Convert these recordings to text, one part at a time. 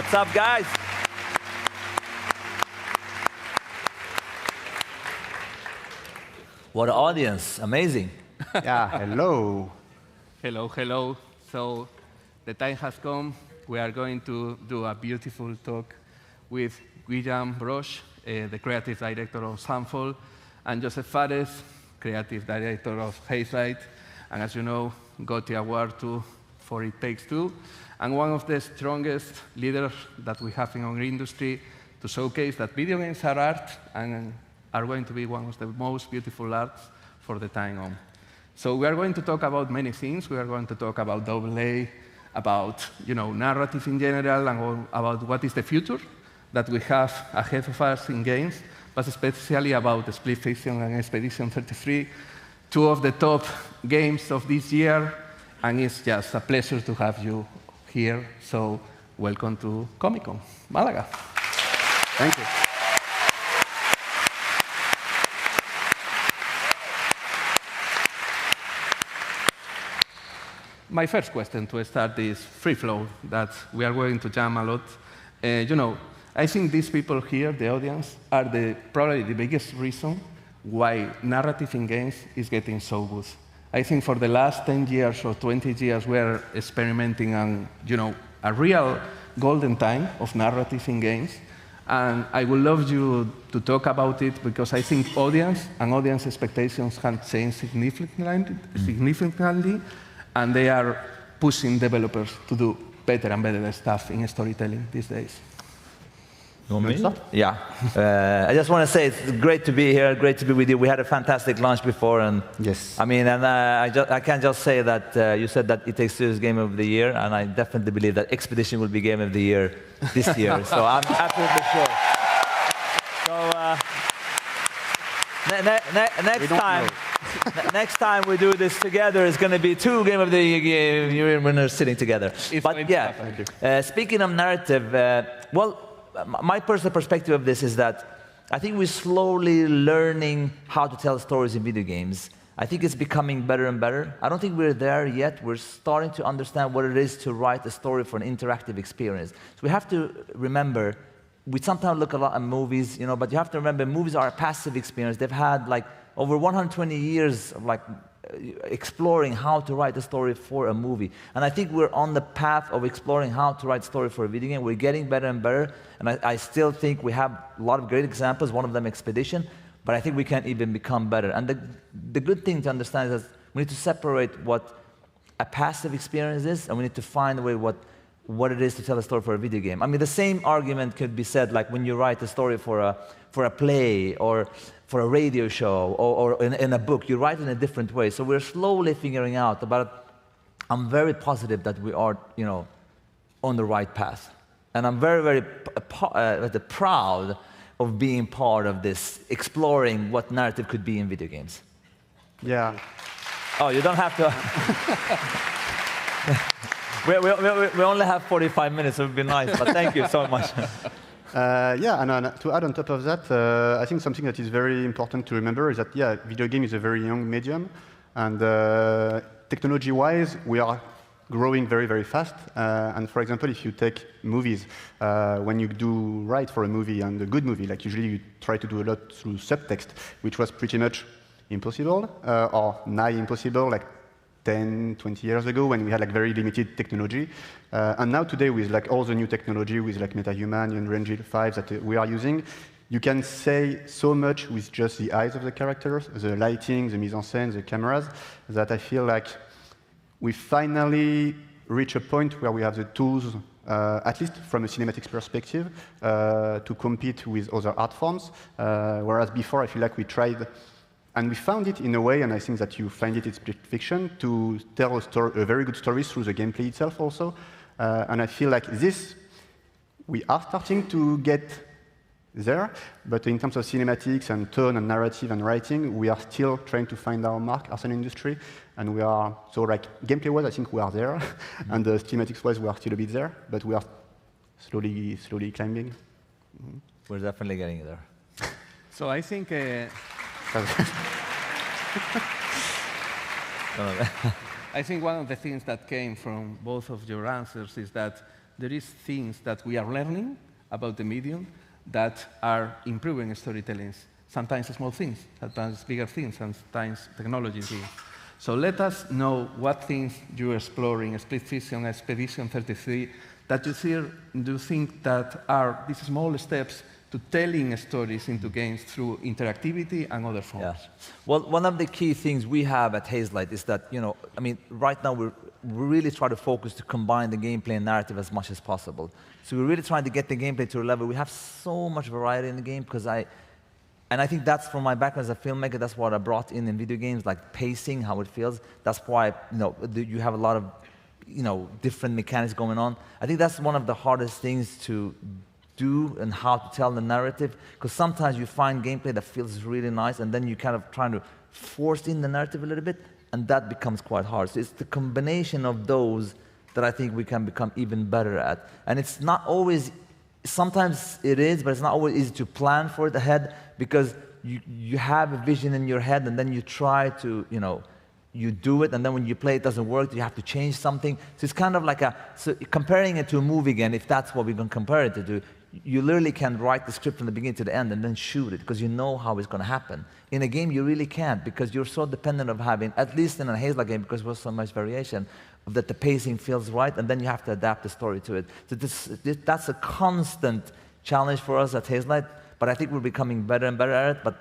What's up, guys? What an audience. Amazing. Yeah, hello. Hello, hello. So the time has come. We are going to do a beautiful talk with Guillaume Broche, the creative director of Sample, and Josef Fares, creative director of Hazelight, and as you know, got the award too for It Takes Two, and one of the strongest leaders that we have in our industry to showcase that video games are art and are going to be one of the most beautiful arts for the time on. So we are going to talk about many things. We are going to talk about AA, about narrative in general, and about what is the future that we have ahead of us in games, but especially about Split Fiction and Expedition 33, two of the top games of this year, and it's just a pleasure to have you here. So welcome to Comic-Con, Málaga. Thank you. My first question to start this free flow that we are going to jam a lot. I think these people here, the audience, are probably the biggest reason why narrative in games is getting so good. I think for the last 10 years or 20 years, we are experimenting on a real golden time of narrative in games. And I would love you to talk about it because I think audience and audience expectations have changed significantly, and they are pushing developers to do better and better stuff in storytelling these days. You want me to start? Yeah. I just want to say it's great to be here, great to be with you. We had a fantastic lunch before, and yes. I mean, and I can just say that you said that It Takes Two is Game of the Year, and I definitely believe that Expedition will be Game of the Year this year. So I'm absolutely sure. So next time we do this together, it's going to be two Game of the Year winners sitting together. But yeah, speaking of narrative, well, my personal perspective of this is that I think we're slowly learning how to tell stories in video games. I think it's becoming better and better. I don't think we're there yet. We're starting to understand what it is to write a story for an interactive experience. So we have to remember, we sometimes look a lot at movies, but you have to remember movies are a passive experience. They've had like over 120 years of exploring how to write a story for a movie. And I think we're on the path of exploring how to write a story for a video game. We're getting better and better. And I still think we have a lot of great examples, one of them Expedition, but I think we can even become better. And the good thing to understand is that we need to separate what a passive experience is, and we need to find a way what it is to tell a story for a video game. I mean, the same argument could be said like when you write a story for a play or for a radio show or in a book. You write in a different way. So we're slowly figuring out about. I'm very positive that we are, on the right path, and I'm very, very proud of being part of this, exploring what narrative could be in video games. Yeah. Oh, you don't have to. We only have 45 minutes, so it would be nice, but thank you so much. Yeah, and to add on top of that, I think something that is very important to remember is that, video game is a very young medium, and technology-wise, we are growing very, very fast. And for example, if you take movies, when you do write for a movie, and a good movie, like usually you try to do a lot through subtext, which was pretty much impossible, or nigh impossible, like 10, 20 years ago when we had very limited technology. And now today with all the new technology with MetaHuman and Unreal 5 that we are using, you can say so much with just the eyes of the characters, the lighting, the mise-en-scène, the cameras, that I feel like we finally reach a point where we have the tools, at least from a cinematics perspective, to compete with other art forms. Whereas before I feel like we tried. And we found it in a way, and I think that you find it in Split Fiction, to tell a very good story through the gameplay itself also. And I feel like we are starting to get there, but in terms of cinematics and tone and narrative and writing, we are still trying to find our mark as an industry. And we are, so gameplay-wise, I think we are there. And cinematics-wise, we are still a bit there, but we are slowly climbing. Mm-hmm. We're definitely getting there. So I think... I think one of the things that came from both of your answers is that there is things that we are learning about the medium that are improving storytelling. Sometimes small things, sometimes bigger things, sometimes technology things. So let us know what things you're exploring, Split Fiction, Expedition 33, that you think that are these small steps to telling stories into games through interactivity and other forms. Yeah. Well, one of the key things we have at Hazelight is that, I mean, right now we really try to focus to combine the gameplay and narrative as much as possible. So we're really trying to get the gameplay to a level. We have so much variety in the game because I think that's from my background as a filmmaker, that's what I brought in video games, like pacing, how it feels. That's why, you have a lot of, different mechanics going on. I think that's one of the hardest things to do and how to tell the narrative, because sometimes you find gameplay that feels really nice and then you kind of trying to force in the narrative a little bit, and that becomes quite hard. So it's the combination of those that I think we can become even better at. And it's not always, sometimes it is, but it's not always easy to plan for it ahead, because you have a vision in your head and then you try to, you do it, and then when you play it doesn't work, you have to change something. So it's kind of like so comparing it to a movie again, if that's what we're going to compare it to, you literally can write the script from the beginning to the end and then shoot it, because you know how it's going to happen. In a game, you really can't, because you're so dependent of having, at least in a Hazelight game, because there's so much variation, that the pacing feels right, and then you have to adapt the story to it. So that's a constant challenge for us at Hazelight, but I think we're becoming better and better at it, but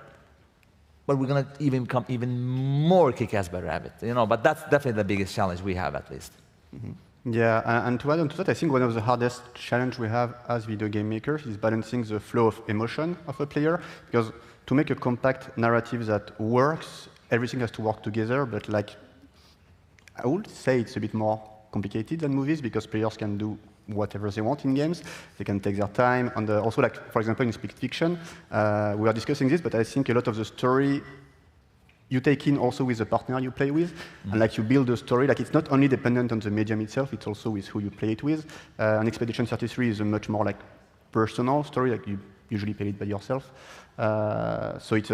we're going to even become even more kick-ass better at it. But that's definitely the biggest challenge we have, at least. Mm-hmm. Yeah, and to add on to that, I think one of the hardest challenge we have as video game makers is balancing the flow of emotion of a player, because to make a compact narrative that works, everything has to work together, but I would say it's a bit more complicated than movies, because players can do whatever they want in games. They can take their time. And also, for example, in Split Fiction, we are discussing this, but I think a lot of the story you take in also with the partner you play with, and you build a story. It's not only dependent on the medium itself, it's also with who you play it with. And Expedition 33 is a much more personal story, you usually play it by yourself. So it's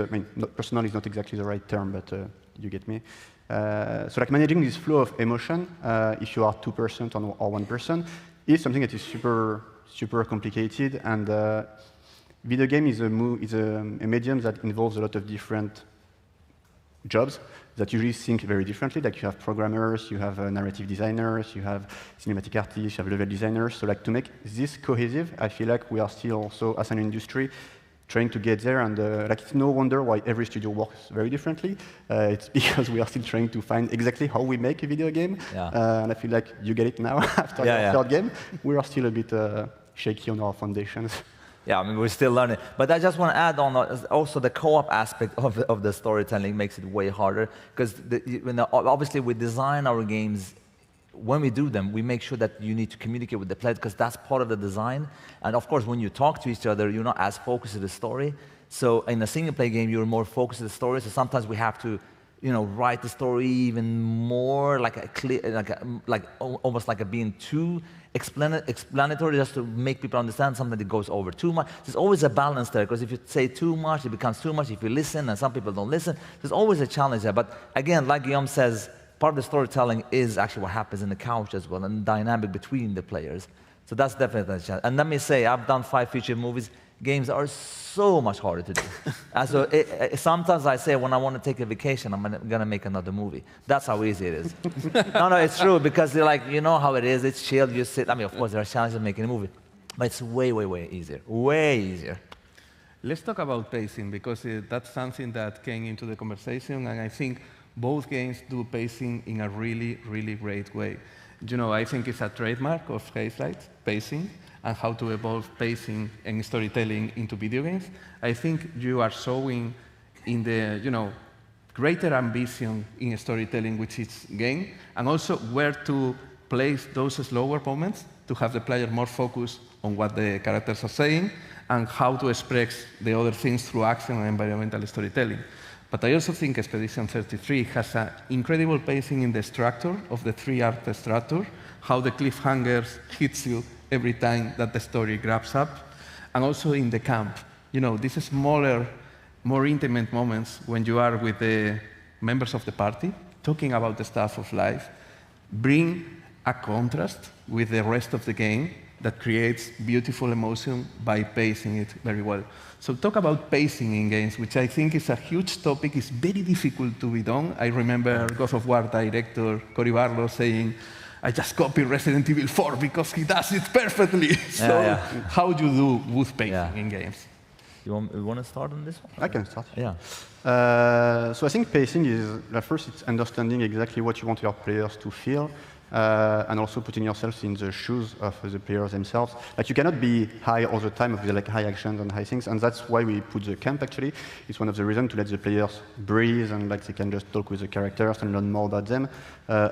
personal is not exactly the right term, but you get me. So managing this flow of emotion, if you are 2% or 1%, is something that is super, super complicated. And video game is a medium that involves a lot of different jobs that usually think very differently. You have programmers, you have narrative designers, you have cinematic artists, you have level designers. So to make this cohesive, I feel like we are still also, as an industry, trying to get there. And it's no wonder why every studio works very differently. It's because we are still trying to find exactly how we make a video game. Yeah. And I feel like you get it now after your third game. We are still a bit shaky on our foundations. Yeah, I mean, we're still learning. But I just want to add on also the co-op aspect of the storytelling makes it way harder, because obviously we design our games. When we do them, we make sure that you need to communicate with the player, because that's part of the design. And of course, when you talk to each other, you're not as focused on the story. So in a single-player game, you're more focused on the story. So sometimes we have to, write the story even more almost like being too explanatory, just to make people understand something that goes over too much. There's always a balance there, because if you say too much, it becomes too much. If you listen, and some people don't listen, there's always a challenge there. But again, like Guillaume says, part of the storytelling is actually what happens in the couch as well, and the dynamic between the players. So that's definitely a challenge. And let me say, I've done 5 feature movies. Games are so much harder to do. So sometimes I say, when I want to take a vacation, I'm going to make another movie. That's how easy it is. No, it's true, because they're you know how it is. It's chill. You sit. I mean, of course, there are challenges in making a movie, but it's way, way, way easier. Way easier. Let's talk about pacing, because that's something that came into the conversation, and I think both games do pacing in a really, really great way. I think it's a trademark of Hazelight, pacing, and how to evolve pacing and storytelling into video games. I think you are showing in the, greater ambition in storytelling with each game, and also where to place those slower moments to have the player more focused on what the characters are saying, and how to express the other things through action and environmental storytelling. But I also think Expedition 33 has an incredible pacing in the structure of the 3-act structure, how the cliffhangers hits you every time that the story grabs up, and also in the camp. These smaller, more intimate moments when you are with the members of the party, talking about the stuff of life, bring a contrast with the rest of the game that creates beautiful emotion by pacing it very well. So talk about pacing in games, which I think is a huge topic. It's very difficult to be done. I remember God of War director Cory Barlow saying, I just copied Resident Evil 4 because he does it perfectly. So how do you do good pacing in games? You want to start on this one? I can start. Yeah. So I think pacing is, first, it's understanding exactly what you want your players to feel, and also putting yourself in the shoes of the players themselves. Like, you cannot be high all the time with like high actions and high things, and that's why we put the camp, actually. It's one of the reasons to let the players breathe, and like they can just talk with the characters and learn more about them.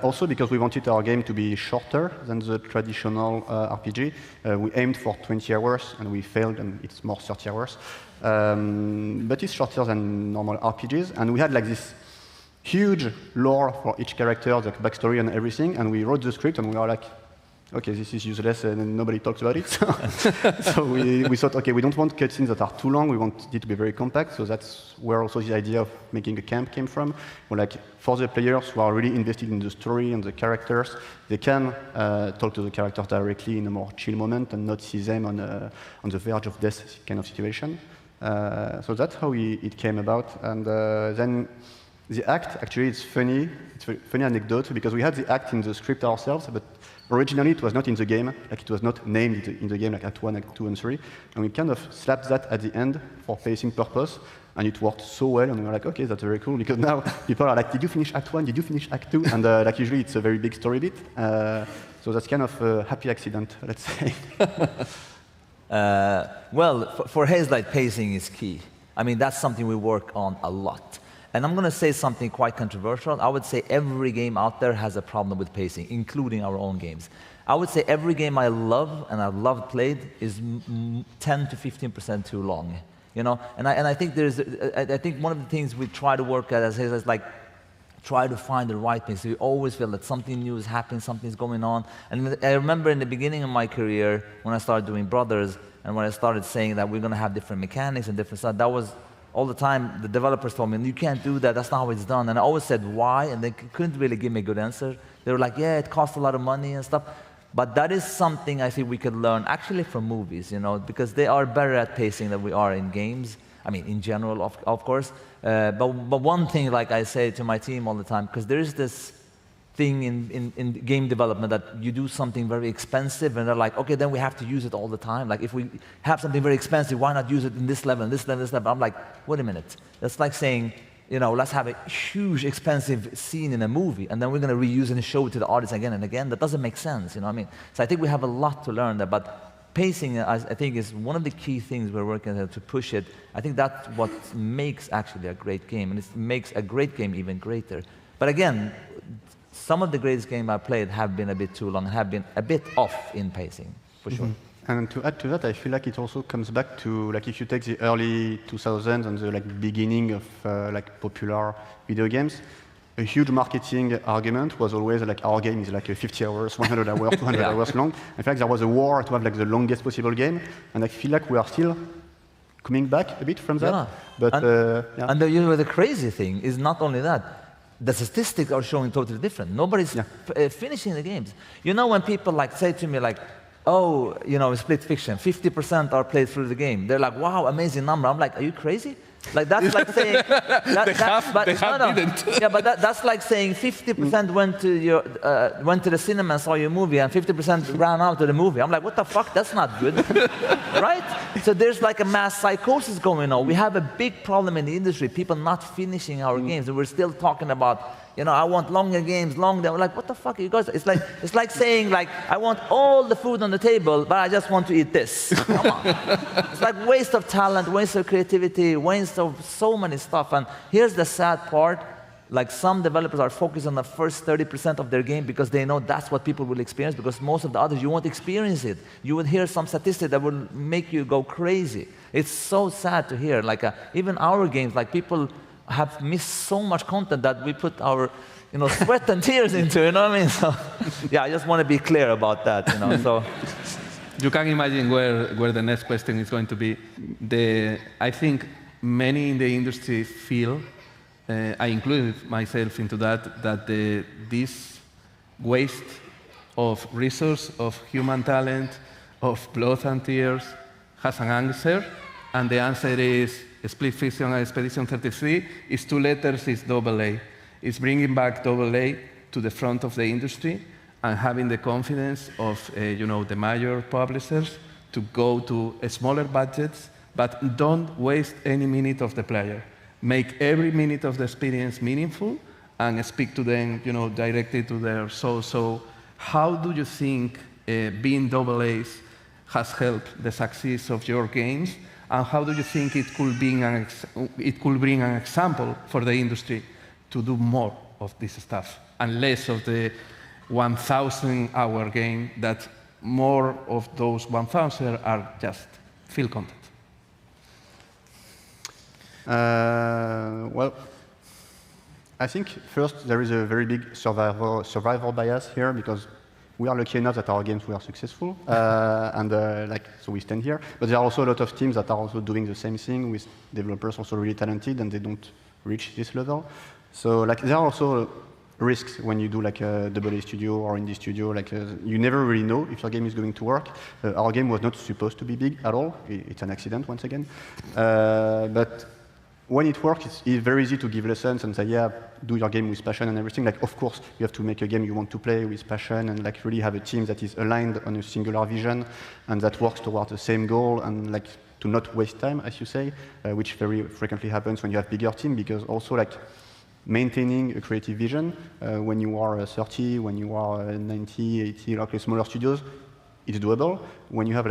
Also because we wanted our game to be shorter than the traditional RPG. We aimed for 20 hours, and we failed, and it's more 30 hours. But it's shorter than normal RPGs, and we had like this huge lore for each character, the backstory and everything, and we wrote the script, and we were like, okay, this is useless, and nobody talks about it. So we thought, okay, we don't want cutscenes that are too long, we want it to be very compact, so that's where also the idea of making a camp came from. Well, like, for the players who are really invested in the story and the characters, they can talk to the characters directly in a more chill moment and not see them on the verge of death kind of situation. So that's how it came about, and then the act, actually, it's funny. It's a funny anecdote, because we had the act in the script ourselves, but originally it was not in the game. Like, it was not named in the game, like Act 1, Act 2, and 3. And we kind of slapped that at the end for pacing purpose, and it worked so well, and we were like, okay, that's very cool, because now people are like, did you finish Act 1? Did you finish Act 2? And like, usually it's a very big story bit. So that's kind of a happy accident, let's say. Well, for Hazelight, pacing is key. I mean, that's something we work on a lot. And I'm going to say something quite controversial. I would say every game out there has a problem with pacing, including our own games. I would say every game I love and I've loved played is 10 to 15% too long. You know, and I think I think one of the things we try to work at is like try to find the right pace. So you always feel that something new is happening, something's going on. And I remember in the beginning of my career when I started doing Brothers, and when I started saying that we're going to have different mechanics and different stuff, that was all the time the developers told me, you can't do that, that's not how it's done. And I always said, why? And they couldn't really give me a good answer. They were like, yeah, it costs a lot of money and stuff. But that is something I think we could learn actually from movies, you know, because they are better at pacing than we are in games. I mean, in general, of course. But one thing, like I say to my team all the time, because there is this thing in game development that you do something very expensive, and they're like, okay, then we have to use it all the time. Like, if we have something very expensive, why not use it in this level, this level, this level? I'm like, wait a minute. That's like saying, you know, let's have a huge, expensive scene in a movie, and then we're going to reuse it and show it to the audience again and again. That doesn't make sense, you know what I mean? So I think we have a lot to learn there, but pacing, I think, is one of the key things we're working on to push it. I think that's what makes actually a great game, and it makes a great game even greater. But again, some of the greatest games I've played have been a bit too long, and have been a bit off in pacing, for sure. And to add to that, I feel like it also comes back to, like, if you take the early 2000s and the beginning of like popular video games, a huge marketing argument was always like, our game is like 50 hours, 100 hours, 200 hours long. In fact, there was a war to have like the longest possible game, and I feel like we are still coming back a bit from that. Yeah. But and the crazy thing is not only that. The statistics are showing totally different. Nobody's finishing the games. You know, when people like say to me like, oh, you know, Split Fiction, 50% are played through the game. They're like, wow, amazing number. I'm like, are you crazy? Like, that's like saying didn't. Yeah, but that's like saying 50% went to the cinema and saw your movie, and 50% ran out of the movie. I'm like, what the fuck? That's not good, right? So there's like a mass psychosis going on. We have a big problem in the industry. People not finishing our games, and we're still talking about, you know, I want longer games, longer. We're like, what the fuck are you guys? It's like saying like, I want all the food on the table, but I just want to eat this. Come on. It's like waste of talent, waste of creativity, waste of so many stuff. And here's the sad part. Like, some developers are focused on the first 30% of their game because they know that's what people will experience, because most of the others, you won't experience it. You will hear some statistic that will make you go crazy. It's so sad to hear. Like, even our games, like, people have missed so much content that we put our, you know, sweat and tears into, you know what I mean? So, yeah, I just want to be clear about that, you know. So, you can imagine where the next question is going to be. I think many in the industry feel, I included myself into that this waste of resource, of human talent, of blood and tears has an answer, and the answer is Split Fiction Expedition 33 is 2 letters, is AA. It's bringing back AA to the front of the industry and having the confidence of the major publishers to go to smaller budgets, but don't waste any minute of the player. Make every minute of the experience meaningful and speak to them directly to their soul. So how do you think being AAs has helped the success of your games, and how do you think it could bring an example for the industry to do more of this stuff and less of the 1,000-hour game that more of those 1,000 are just field content? Well, I think first there is a very big survival bias here, because we are lucky enough that our games were successful, so we stand here. But there are also a lot of teams that are also doing the same thing, with developers also really talented, and they don't reach this level. So there are also risks when you do a AA studio or indie studio. You never really know if your game is going to work. Our game was not supposed to be big at all. It's an accident once again. But when it works, it's very easy to give lessons and say, yeah, do your game with passion and everything. Of course, you have to make a game you want to play with passion, and really have a team that is aligned on a singular vision and that works towards the same goal, and to not waste time, as you say, which very frequently happens when you have bigger team, because also maintaining a creative vision when you are 30, when you are 90, 80, smaller studios, it's doable. When you have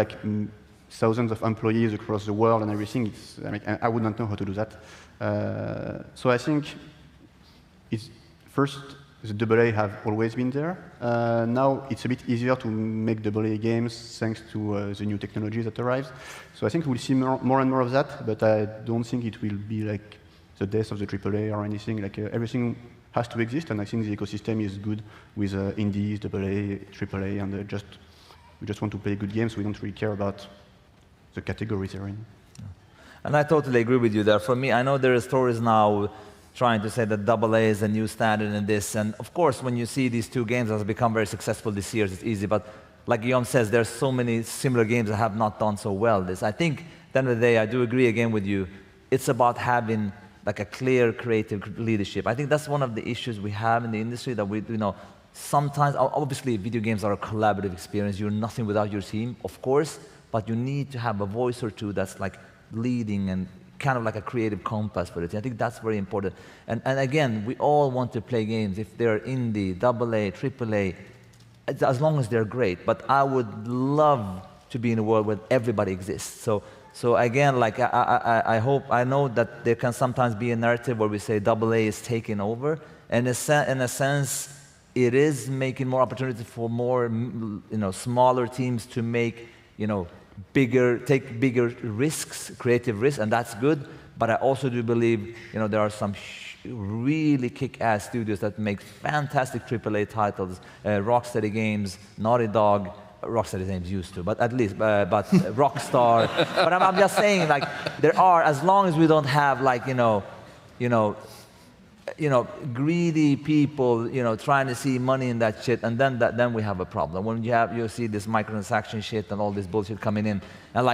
thousands of employees across the world and everything, I would not know how to do that. So I think first, the AA have always been there. Now it's a bit easier to make AA games thanks to the new technology that arrives. So I think we'll see more and more of that, but I don't think it will be the death of the AAA or anything. Everything has to exist, and I think the ecosystem is good with indies, AA, AAA, and we just want to play good games. We don't really care about the categories they're in. And I totally agree with you there. For me, I know there are stories now trying to say that AA is a new standard in this. And of course, when you see these two games that have become very successful this year, it's easy. But like Guillaume says, there's so many similar games that have not done so well. I think, at the end of the day, I do agree again with you. It's about having a clear creative leadership. I think that's one of the issues we have in the industry, that sometimes, obviously, video games are a collaborative experience. You're nothing without your team, of course. But you need to have a voice or two that's leading and kind of a creative compass for it. I think that's very important. And again, we all want to play games, if they're indie, AA, AAA, as long as they're great. But I would love to be in a world where everybody exists. So again, I know that there can sometimes be a narrative where we say AA is taking over. And in a sense, it is making more opportunity for more, smaller teams to make, take bigger risks, creative risks, and that's good. But I also do believe, there are some really kick-ass studios that make fantastic AAA titles, Rocksteady Games, Naughty Dog. Rocksteady Games used to, but at least, but Rockstar. But I'm just saying, there are, as long as we don't have, greedy people, trying to see money in that shit, and then we have a problem. When you see this microtransaction shit and all this bullshit coming in, and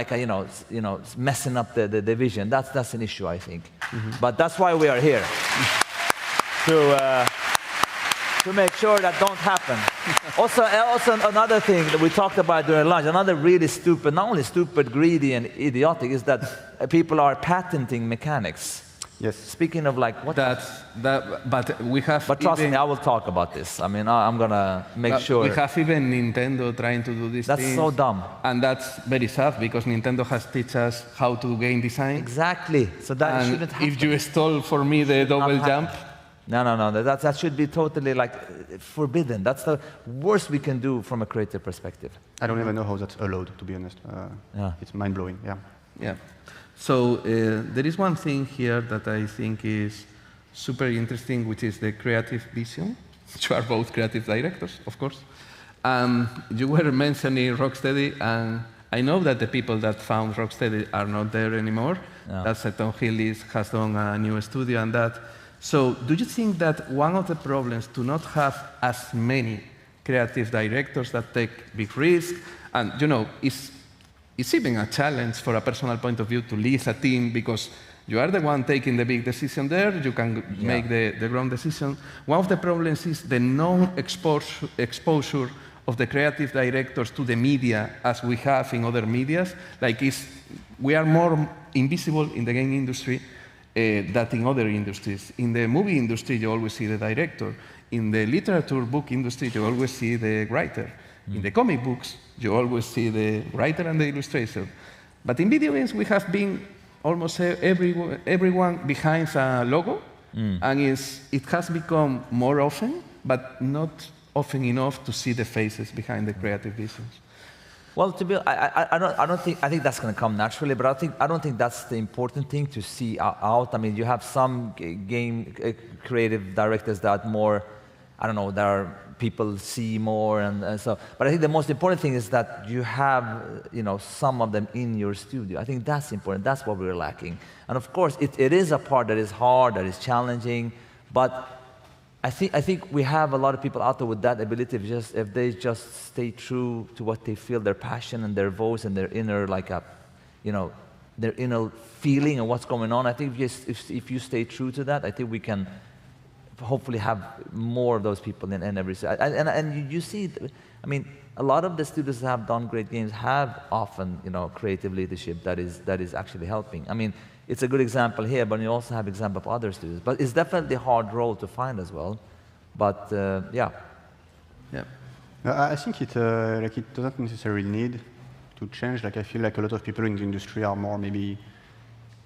messing up the vision. That's an issue, I think. Mm-hmm. But that's why we are here to make sure that don't happen. Also another thing that we talked about during lunch, another really stupid, not only stupid, greedy, and idiotic, is that people are patenting mechanics. Yes. Speaking of what... But we have... But trust me, I will talk about this. I mean, I'm going to make sure... We have even Nintendo trying to do this. That's so dumb. And that's very sad, because Nintendo has taught us how to game design. Exactly. So that shouldn't happen. If you stole for me the double jump... No. That should be totally forbidden. That's the worst we can do from a creative perspective. I don't even know how that's allowed, to be honest. It's mind-blowing, yeah. Yeah. So there is one thing here that I think is super interesting, which is the creative vision. You are both creative directors, of course. You were mentioning Rocksteady, and I know that the people that found Rocksteady are not there anymore. No. That's Tom Hill has done a new studio and that. So do you think that one of the problems to not have as many creative directors that take big risks, and is it's even a challenge for a personal point of view to lead a team because you are the one taking the big decision there, you can make the wrong decision. One of the problems is the non-exposure of the creative directors to the media as we have in other medias. Like we are more invisible in the game industry than in other industries. In the movie industry, you always see the director. In the literature book industry, you always see the writer. In the comic books, you always see the writer and the illustrator. But in video games, we have been almost everyone behind a logo, and it has become more often, but not often enough to see the faces behind the creative visions. Well, I think that's going to come naturally, but I don't think that's the important thing to see out. I mean, you have some game creative directors that are more, I don't know, that are people see more, and so. But I think the most important thing is that you have, some of them in your studio. I think that's important. That's what we're lacking. And of course, it is a part that is hard, that is challenging. But I think we have a lot of people out there with that ability. If they just stay true to what they feel, their passion and their voice and their inner, their inner feeling and what's going on. I think if you stay true to that, I think we can hopefully have more of those people in every side. And you see, I mean, a lot of the studios that have done great games have often, creative leadership that is actually helping. I mean, it's a good example here, but you also have example of other studios. But it's definitely a hard role to find as well. But yeah. I think it doesn't necessarily need to change. Like I feel like a lot of people in the industry are more maybe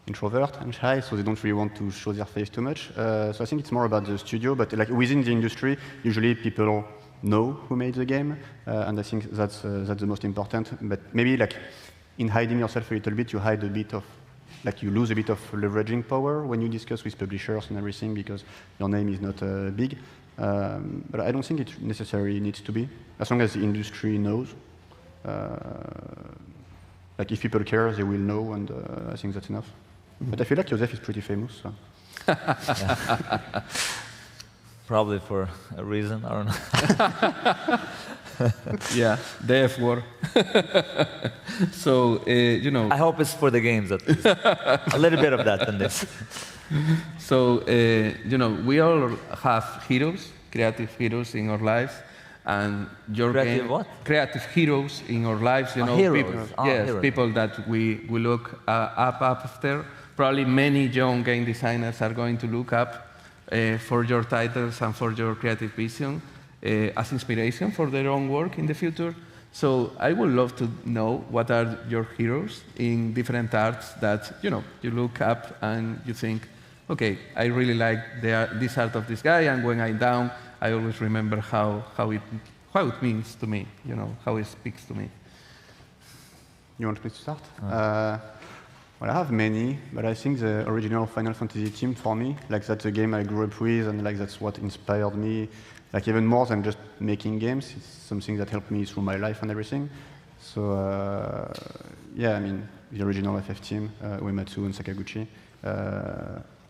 introvert and shy, so they don't really want to show their face too much. So I think it's more about the studio, but like within the industry, usually people know who made the game, and I think that's the most important. But maybe like in hiding yourself a little bit, you hide a bit of, like you lose a bit of leveraging power when you discuss with publishers and everything because your name is not big. But I don't think it necessarily needs to be, as long as the industry knows. Like if people care, they will know, and I think that's enough. But I feel like Josef is pretty famous. So. Probably for a reason, I don't know. Yeah, the F word. So, I hope it's for the games at least. A little bit of that in this. So, we all have heroes, creative heroes in our lives. And your creative game, what? Creative heroes in our lives, heroes. People, heroes. People that we look up after. Probably many young game designers are going to look up for your titles and for your creative vision as inspiration for their own work in the future. So I would love to know what are your heroes in different arts that you look up and you think, okay, I really like this art of this guy, and when I'm down, I always remember how it means to me, how it speaks to me. You want me to start? Well, I have many, but I think the original Final Fantasy team for me, like that's a game I grew up with, and like that's what inspired me. Like even more than just making games, it's something that helped me through my life and everything. So yeah, I mean the original FF team, Uematsu and Sakaguchi.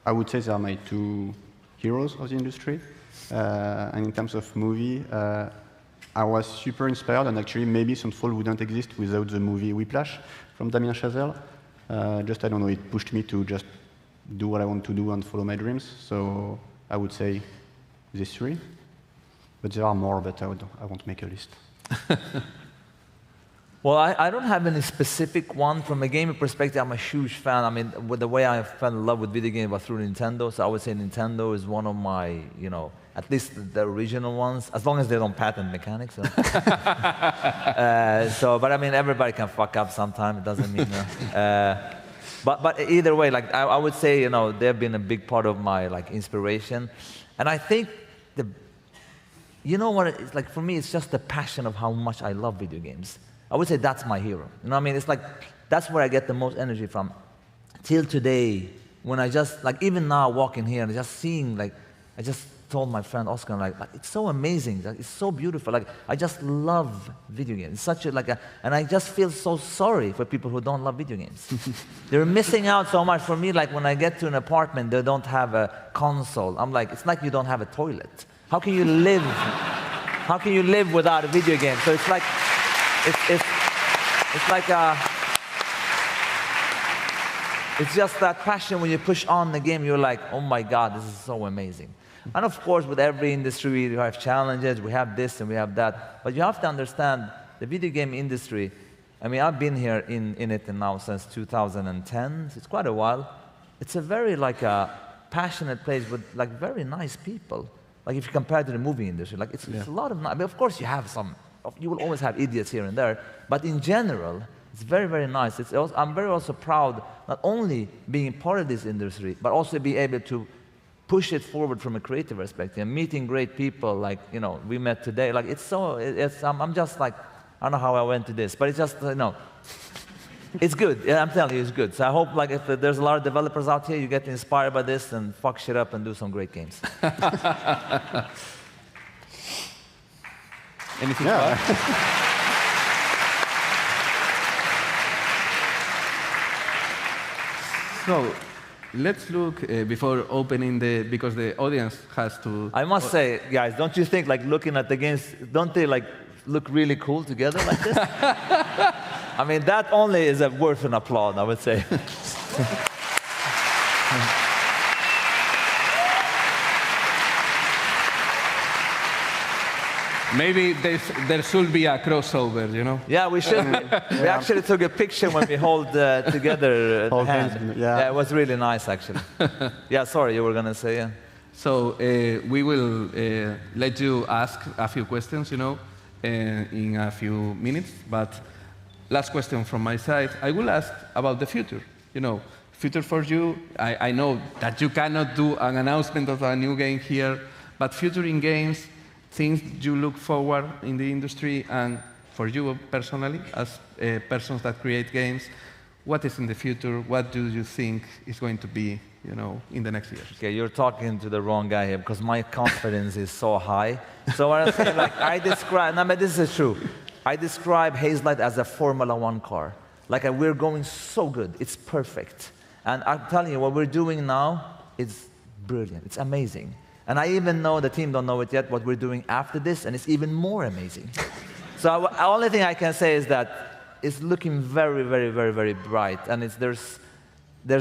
I would say they are my two heroes of the industry. And in terms of movie, I was super inspired, and actually maybe Sunfall wouldn't exist without the movie Whiplash from Damien Chazelle. I don't know, it pushed me to just do what I want to do and follow my dreams. So I would say these three. But there are more, but I won't make a list. Well, I don't have any specific one. From a gaming perspective, I'm a huge fan. I mean, with the way I fell in love with video games was through Nintendo. So I would say Nintendo is one of my, at least the original ones, as long as they don't patent mechanics. So. But I mean, everybody can fuck up sometime. It doesn't mean. But either way, like I would say, they've been a big part of my inspiration, and I think it's like for me, it's just the passion of how much I love video games. I would say that's my hero. I mean, it's like that's where I get the most energy from. Till today, when I just even now walking here and just seeing I just told my friend Oscar it's so amazing, it's so beautiful. I just love video games. It's such and I just feel so sorry for people who don't love video games. They're missing out so much. For me, when I get to an apartment, they don't have a console. I'm like, it's like you don't have a toilet. How can you live? How can you live without a video game? So it's like, it's like It's just that passion when you push on the game, you're like, oh my God, this is so amazing. And of course, with every industry, we have challenges, we have this and we have that. But you have to understand, the video game industry, I mean, I've been here in it now since 2010, so it's quite a while. It's a very like a passionate place with like very nice people. Like if you compare to the movie industry, like it's a lot of, I mean, of course you have some, you will always have idiots here and there, but in general, it's very, very nice. It's also, I'm very also proud not only being part of this industry, but also be able to push it forward from a creative perspective, and meeting great people like, you know, we met today. Like it's so, I'm just like, I don't know how I went to this, but it's just, you know, it's good. Yeah, I'm telling you, it's good. So I hope like if there's a lot of developers out here, you get inspired by this and fuck shit up and do some great games. Anything else? So, let's look before opening because the audience has to... I must say, guys, don't you think like looking at the games, don't they like look really cool together like this? I mean, that only is worth an applaud, I would say. Maybe there should be a crossover, you know? Yeah, we should. We actually took a picture when we hold together the hand. Yeah, it was really nice, actually. Yeah, sorry, you were going to say, yeah. So we will let you ask a few questions, you know, in a few minutes. But last question from my side, I will ask about the future. You know, future for you, I know that you cannot do an announcement of a new game here, but future in games, things you look forward in the industry, and for you personally, as persons that create games, what is in the future? What do you think is going to be, you know, in the next years? Okay, you're talking to the wrong guy here because my confidence is so high. So what I'm saying, like, I describe, no, but this is true. I describe Hazelight as a Formula One car. Like, we're going so good, it's perfect. And I'm telling you, what we're doing now is brilliant, it's amazing. And I even know, the team don't know it yet, what we're doing after this, and it's even more amazing. So the only thing I can say is that it's looking very, very, very, very bright. And there's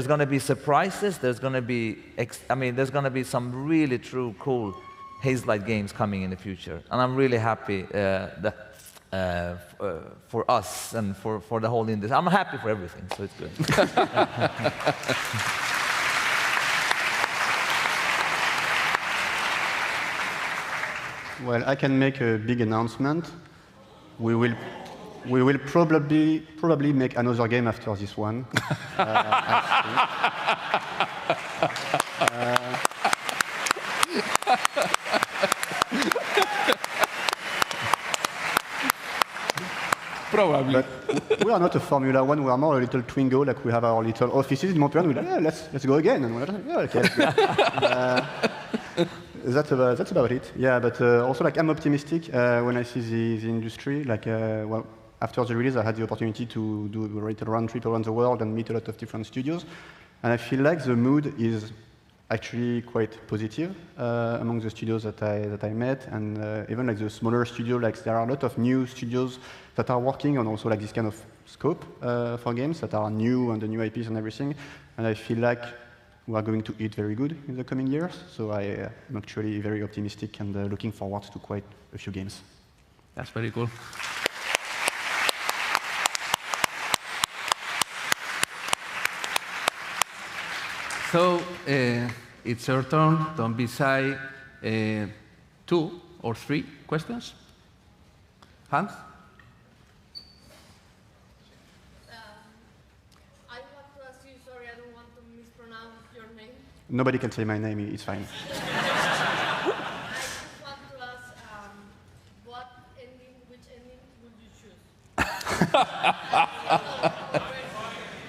going to be surprises, there's going to be, there's going to be some really true cool Hazelight games coming in the future. And I'm really happy for us and for the whole industry. I'm happy for everything, so it's good. Well, I can make a big announcement. We will probably make another game after this one. Probably. But we are not a Formula One, we are more a little Twingo, like we have our little offices in Montpellier, and we're like, yeah, let's go again. And we're like, yeah, okay. That's about it. Yeah, but also like I'm optimistic when I see the industry. Like well, after the release, I had the opportunity to do a little round trip around the world and meet a lot of different studios, and I feel like the mood is actually quite positive among the studios that I met, and even like the smaller studio. Like there are a lot of new studios that are working on also like this kind of scope for games that are new and the new IPs and everything, and I feel like we are going to eat very good in the coming years, so I am actually very optimistic and looking forward to quite a few games. That's very cool. So it's your turn. Don't be shy. 2 or 3 questions? Hans? Nobody can say my name, it's fine. I just want to ask, which ending would you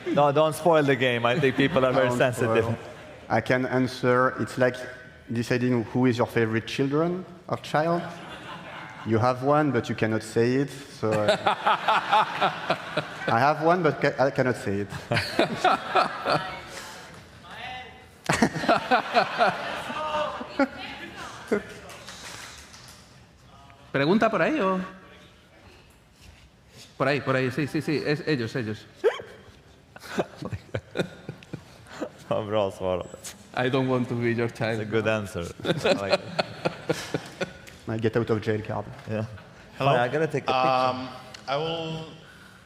choose? No, don't spoil the game. I think people are very sensitive. I can answer, it's like deciding who is your favorite children or child. You have one, but you cannot say it. So I have one, but I cannot say it. ¿Pregunta por ahí o...? Por ahí, sí, es ellos. Bra svar. I don't want to be your child. That's a good answer. I like it. My get out of jail card. Yeah. Hello. I gotta take a picture.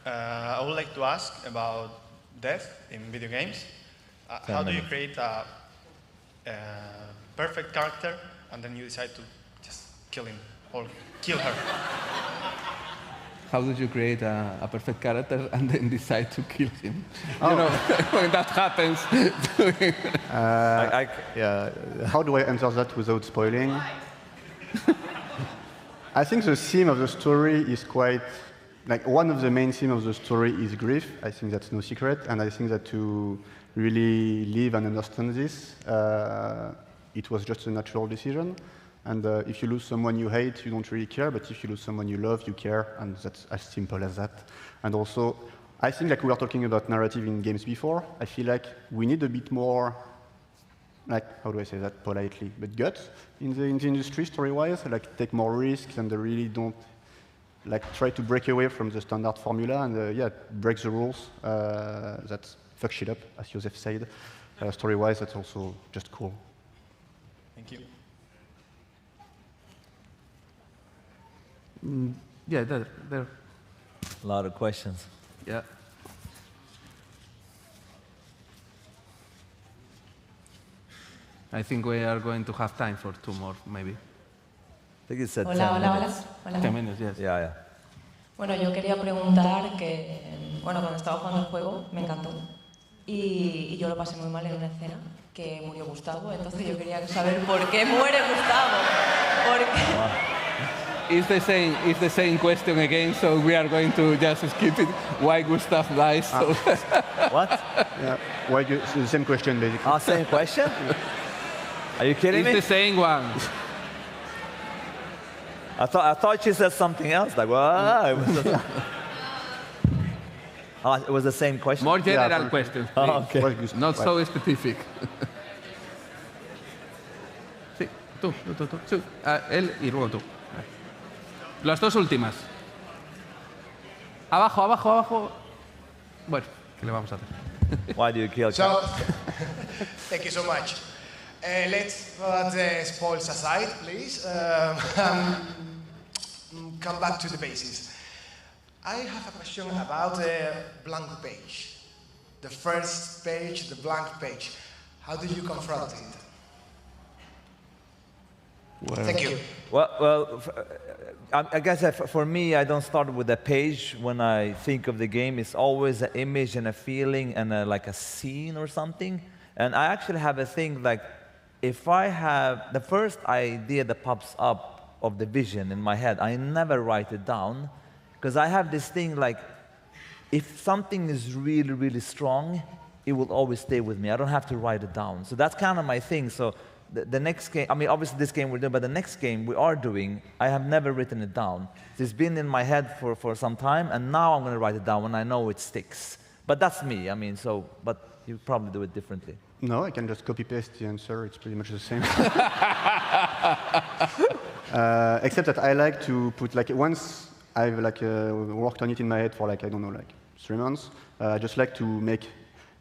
I would like to ask about death in video games. How do you create a perfect character and then you decide to just kill him or kill her? How did you create a perfect character and then decide to kill him? You know, when that happens. Yeah. How do I answer that without spoiling? I think the theme of the story is quite, like one of the main themes of the story is grief. I think that's no secret, and I think that to really live and understand this, it was just a natural decision. And if you lose someone you hate, you don't really care, but if you lose someone you love, you care, and that's as simple as that. And also, I think like we were talking about narrative in games before, I feel like we need a bit more, like, how do I say that politely, but guts in the industry story-wise, like take more risks and really don't like try to break away from the standard formula and yeah, break the rules. That's fuck shit up, as Josef said. Story-wise, that's also just cool. Thank you. Yeah, there. A lot of questions. Yeah. I think we are going to have time for 2 more, maybe. I think it said 10 minutes. Hola. 10 minutes, yes. Yeah. Bueno, yo quería preguntar que, bueno, cuando estaba jugando el juego me encantó y yo lo pasé muy mal en una escena que murió Gustavo, entonces yo quería saber por qué muere Gustavo. ¿Por qué? It's the same question again, so we are going to just skip it. Why Gustav dies? So. What? Yeah, why you, so the same question basically. Same question? Are you kidding It's me? the same one. I thought she said something else. Like, well, it was the same question. More general Yeah, questions, Oh, please. okay. Why Gustav? Not so specific. Sí, tú. Sí, él y luego tú. Las 2 últimas. Abajo. Bueno, ¿qué le vamos a hacer? Why do you kill So, thank you so much. Let's put the spoils aside, please. Come back to the basis. I have a question about the blank page. The first page, the blank page. How do you confront it? Thank you. Well, I guess for me, I don't start with a page when I think of the game. It's always an image and a feeling and like a scene or something. And I actually have a thing like, if I have the first idea that pops up of the vision in my head, I never write it down, because I have this thing like, if something is really, really strong, it will always stay with me. I don't have to write it down. So that's kind of my thing. So the next game, I mean, obviously this game we're doing, but the next game we are doing, I have never written it down. It's been in my head for some time, and now I'm going to write it down when I know it sticks. But that's me, I mean, so, but you probably do it differently. No, I can just copy-paste the answer. It's pretty much the same. Except that I like to put, like, once I've like worked on it in my head for like, I don't know, like 3 months, I just like to make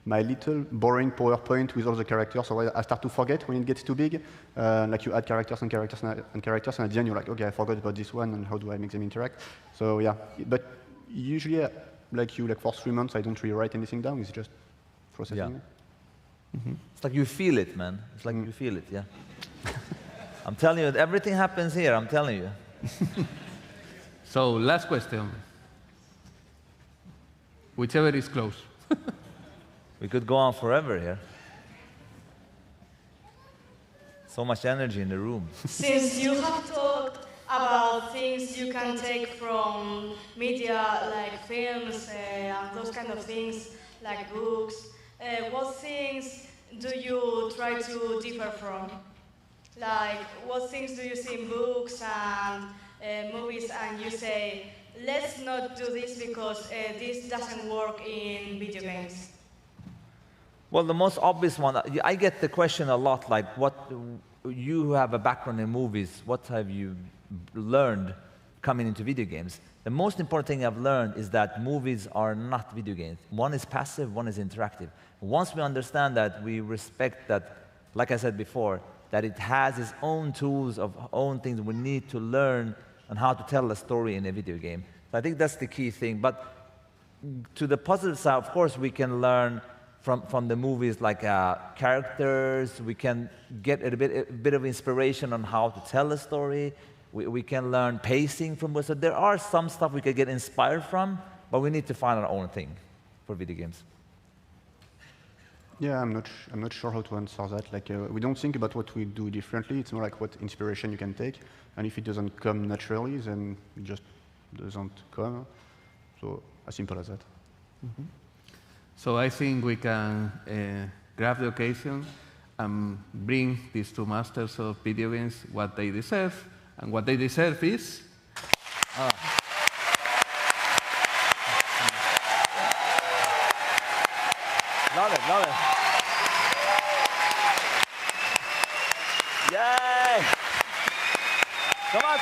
my little boring PowerPoint with all the characters, so I start to forget when it gets too big. Like you add characters and characters and characters, and at the end you're like, okay, I forgot about this one, and how do I make them interact? So yeah, but usually, like for 3 months, I don't really write anything down. It's just processing. Yeah. It. It's like you feel it, man. It's like you feel it, yeah. I'm telling you, everything happens here, I'm telling you. So, last question. Whichever is close. We could go on forever here. So much energy in the room. Since you have talked about things you can take from media like films and those kind of things, like books, what things do you try to differ from? Like, what things do you see in books and movies and you say, let's not do this because this doesn't work in video games? Well, the most obvious one, I get the question a lot, like, what, you have a background in movies, what have you learned coming into video games. The most important thing I've learned is that movies are not video games. One is passive, one is interactive. Once we understand that, we respect that, like I said before, that it has its own tools of own things we need to learn on how to tell a story in a video game. So I think that's the key thing. But to the positive side, of course, we can learn from the movies like characters. We can get a bit of inspiration on how to tell a story. We can learn pacing from. So there are some stuff we could get inspired from, but we need to find our own thing for video games. Yeah, I'm not sure how to answer that. Like, we don't think about what we do differently. It's more like what inspiration you can take, and if it doesn't come naturally, then it just doesn't come. So as simple as that. Mm-hmm. So I think we can grab the occasion and bring these two masters of video games what they deserve, and what they deserve is. Love it, love it. Yay! Come on,